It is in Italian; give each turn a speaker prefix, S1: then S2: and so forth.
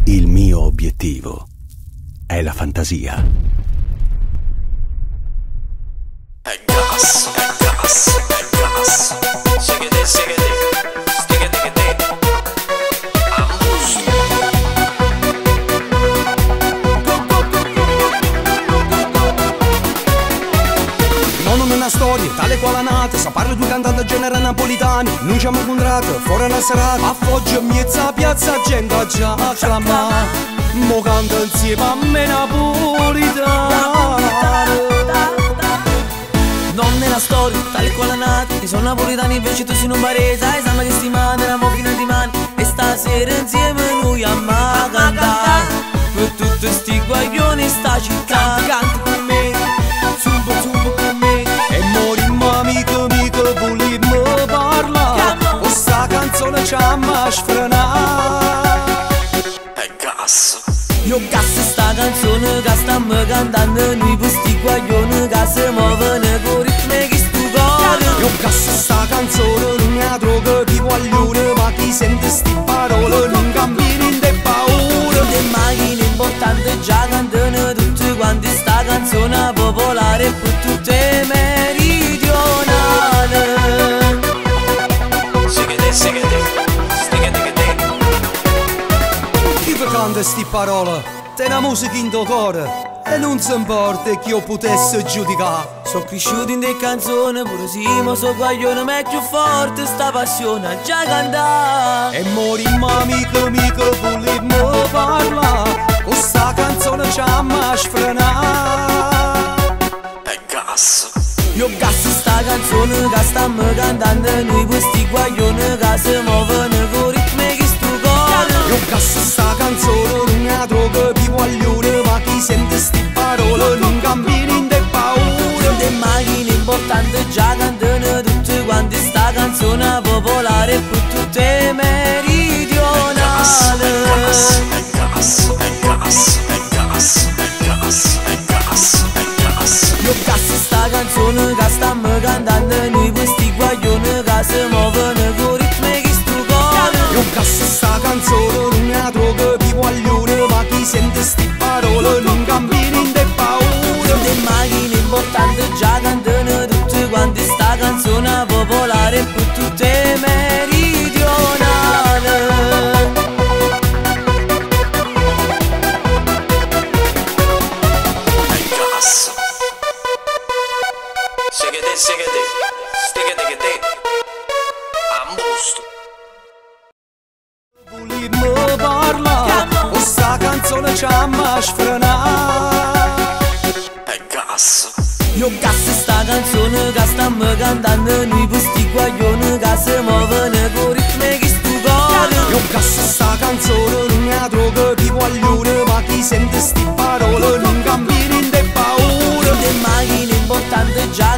S1: Il mio obiettivo è la fantasia.
S2: È gas, è gas, è gas. Segete, segete, stigete che te. Ambusto.
S3: Non una storia, tale quale nata. Se parlo di cantante genere napolitani. Non ci abbiamo incontrato, fuori una serata. A Foggia, miezza piazza, gente già acclamata. Mo canta insieme a me napolitano.
S4: Non nella storia, tale quale nata. Che sono napolitani invece tu sei un barese. Sai, sembra che sti mani, una macchina di mani. E stasera insieme noi a cantare. Per tutti sti guaglioni sta città.
S3: Canta con me, zumba con me. E morimmo amico, volimmo parlare. Questa canzone ci ha sfrenato.
S2: È gas.
S4: Io cazzo sta canzone che stiamo cantando. Noi per sti guaglioni che si muovono con ritmi che stu cuore.
S3: Io cazzo sta canzone, non mi droga di guaglione. Ma chi sente sti parole non cammini in te paura.
S4: Le macchine importanti già cantano tutti quanti sta canzone popolare per tutte meridionali.
S2: Segete, segete, stigete che te.
S3: Chi vi canta sti parole? Te una musica in tuo cuore. E non si importa che io potesse giudicare.
S4: Sono cresciuto in te canzoni, pure sì, ma so guaglione, ma è più forte sta passione a già cantare.
S3: E morimmo amico, volimmo parlare. Questa canzone ci ha sfrenato.
S2: È gas.
S4: Io cazzo sta canzone che stiamo cantando. Noi questi guaglioni che si muovono con ritmi che stu cuore.
S3: Io cazzo sta canzone, non mi droga di guaglione. Ma chi sente sti parole non cammini in te paura.
S4: Le macchine importanti già cantano tutti quanti sta canzone popolare per tutte meridionali.
S2: È gas, è gas, è gas, è gas, è gas, è gas, è gas.
S4: Io cazzo sta canzone che stiamo cantando. Noi questi guaglioni che si muovono con ritmi che stu cuore.
S3: Io cazzo sta canzone, non mi droga di guaglione. Ma chi sente sti parole non cammini in te paura.
S4: Le macchine importanti già cantano tutti quanti sta canzone popolare per tutte meridionali.
S2: È gas. Segete, segete, stigete che te. Ambusto.
S3: Volimmo parlare, questa canzone ci ha sfrenato.
S2: È gas.
S4: Io cazzo sta canzone che stiamo cantando. Noi per sti guaglioni che si muovono con ritmi che stu cuore.
S3: Io cazzo sta canzone, non mi droga di guaglione. Ma chi sente sti parole non cammini in te paura.
S4: Le macchine importanti già